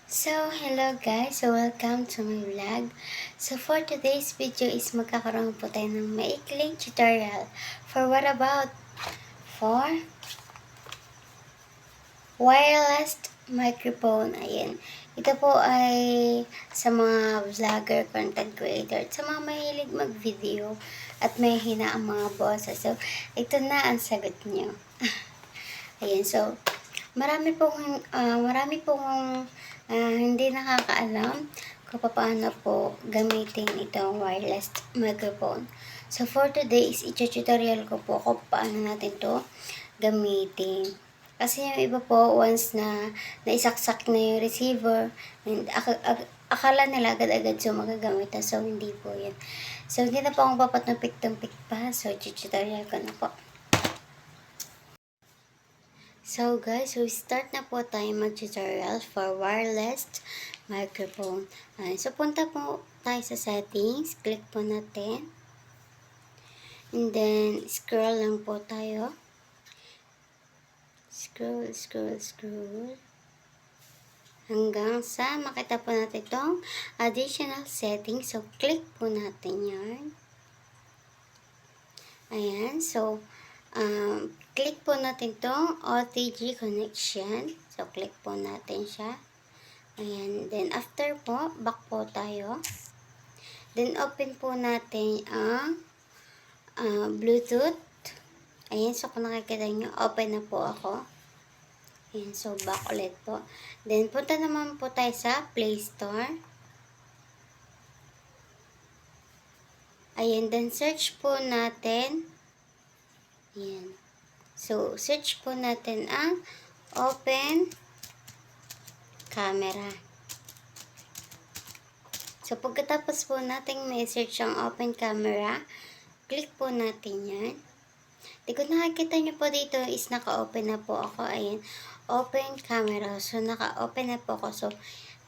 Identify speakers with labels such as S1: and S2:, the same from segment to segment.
S1: Hello guys. Welcome to my vlog. For today's video is magkakaroon po tayo ng maikling tutorial for what about? For wireless microphone. Ayan. Ito po ay sa mga vlogger, content creator, at sa mga mahilig mag-video at may hina ang mga boses. Ito na ang sagot nyo. Ayan. Marami pong hindi nakakaalam kung paano po gamitin itong wireless microphone. For today is i-tutorial ko po kung paano natin to gamitin. Kasi yung iba po, once na naisaksak na yung receiver, and akala nila agad-agad magagamit na. Hindi po yan. Hindi na po akong papatumpik-tumpik pa. Tutorial ko na po. Guys, start na po tayo mag-tutorial for wireless microphone. Punta po tayo sa settings. Click po natin. And then, scroll lang po tayo. Scroll. Hanggang sa makita po natin itong additional settings. Click po natin yan. Ayan. Click po natin itong OTG connection. Click po natin siya. Ayan. Then, after po, back po tayo. Then, open po natin ang Bluetooth. Ayan. Kung nakikita nyo, open na po ako. Ayan. Back ulit po. Then, punta naman po tayo sa Play Store. Ayan. Then, search po natin. Ayan. Search po natin ang open camera. Pagkatapos po natin may search ang open camera, click po natin yan. Kung nakikita nyo po dito is naka-open na po ako. Ayan, open camera. Naka-open na po ako.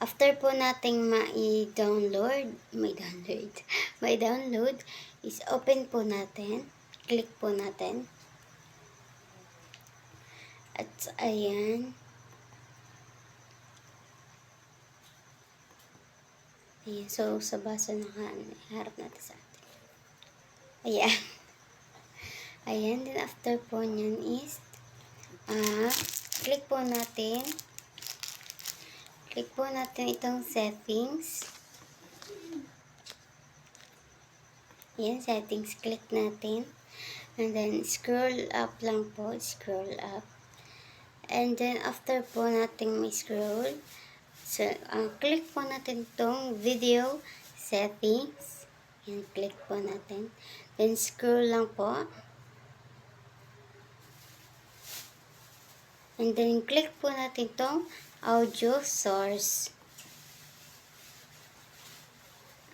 S1: After po nating may-download is open po natin. Click po natin. At ayan. Ayan. Sa baso nakaharap natin sa atin. Ayan. Ayan. Then after po nyan is click po natin. Click po natin itong settings. Ayan. Settings. Click natin. And then scroll up lang po. Scroll up. And then, after po natin may scroll, click po natin tong video settings. Yan, click po natin. Then, scroll lang po. And then, click po natin tong audio source.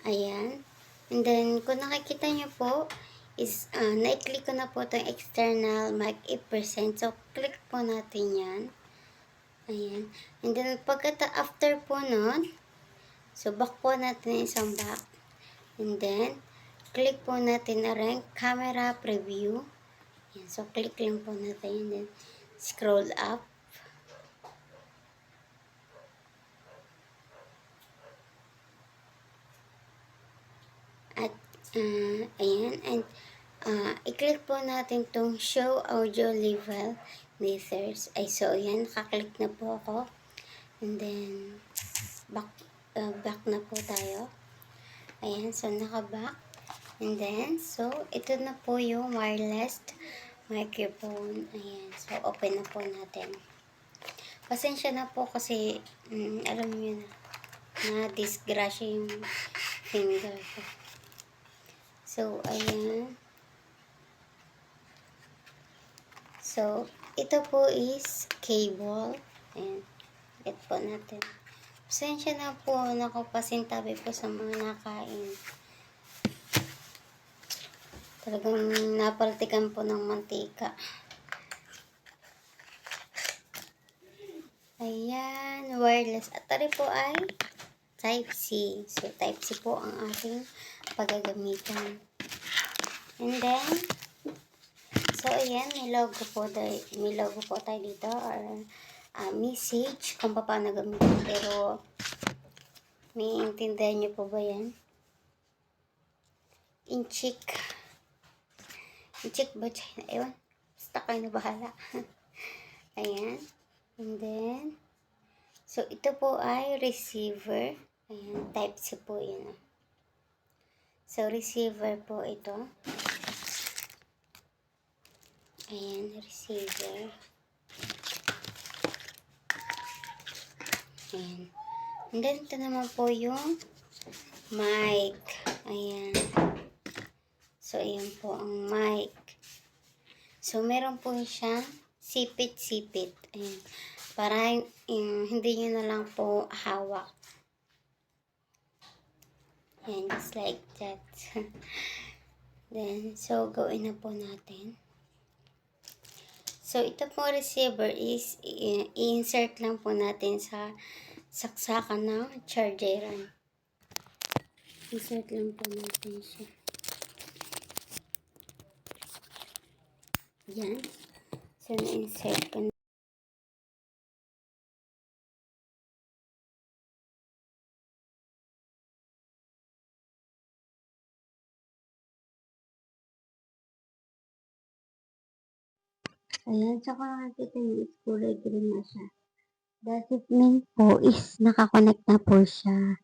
S1: Ayan. And then, kung nakikita nyo po, is na-click ko na po itong external mic 8%. Click po natin yan. Ayan. And then, after po nun, back po natin isang back. And then, click po natin na rin camera preview. Ayan. Click lang po natin. And then, scroll up. At, ayan. And, i-click po natin tong show audio level meters. Ayan, nakaklik na po ako. And then, back na po tayo. Ayan, naka-back. And then, ito na po yung wireless microphone. Ayan, open na po natin. Pasensya na po kasi, alam niyo na disgrasya yung finger ko. Ayan. Ito po is cable. Ayan. Ito po natin. Pasensya na po. Nakapasintabi po sa mga nakain. Talagang napaltikan po ng mantika. Ayan. Wireless. At tari po ay Type-C. Type-C po ang ating paggagamitan. And then, ayan, may logo po tayo dito or message kung paano gamitin. Pero, Naiintindihan niyo po ba yan? Inchik. Inchik ba China? Ewan. Basta kayo na bahala. Ayan. And then, so ito po ay receiver. Ayan, type C po yun. So, receiver po ito. Ayan, receiver. Ayan. And then, ito naman po yung mic. Ayan. So, ayan po ang mic. So, meron po siyang sipit-sipit. Ayan. Para hindi nyo na lang po hawak. Ayan, just like that. Then, so, gawin na po natin. So, ito po receiver is i-insert lang po natin sa saksakan ng chargeran. Insert lang po natin siya. Yan. So, na-insert ko na. Ayan, saka nakikita yung kulay green na siya. That it means po is nakakonect na po siya.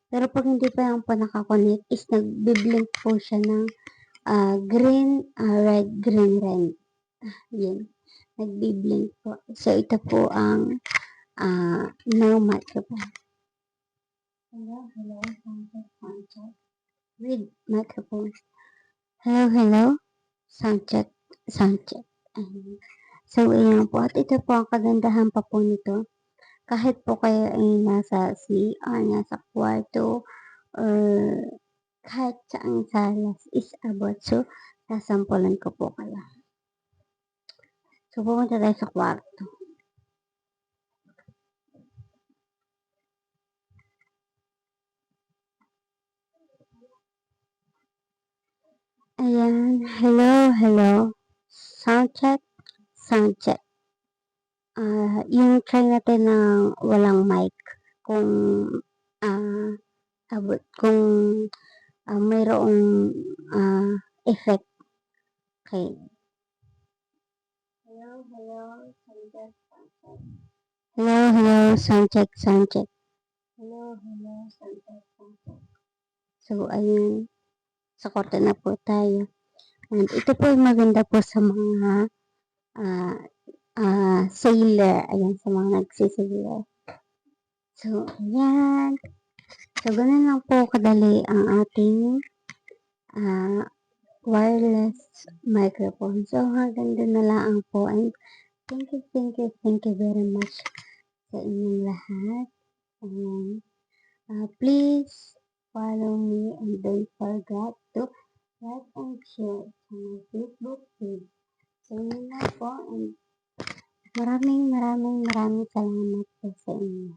S1: Pero pag hindi pa yan po nakakonect is nagbiblink po siya ng green, red, green, red. Yan. Nagbiblink po. So, ito po ang no microphone. Hello, sound check. With microphone. Hello, sound check. So, ayan po. At ito po ang kagandahan pa po nito. Kahit po kayo ay nasa CR, nasa kwarto, or kahit saang salas is abot. So, sasampulan ko po kayo. So, pumunta tayo sa kwarto. Ayan. Hello. Sound check. Yung try natin ng walang mic. Kung abot, kung mayroong effect. Okay. Hello, sound check. Hello, sound check. So, ayun. Sa kwarto na po tayo. And ito po ay maganda po sa mga sailor. Ayan, sa mga nagsisailor. So, ayan. So, ganun lang po kadali ang ating wireless microphone. So, hanggang doon na lang po. And thank you very much sa inyong lahat. And please follow me and don't forget to like and share sa my Facebook page. So, yun lang po. And maraming salamat po sa inyo.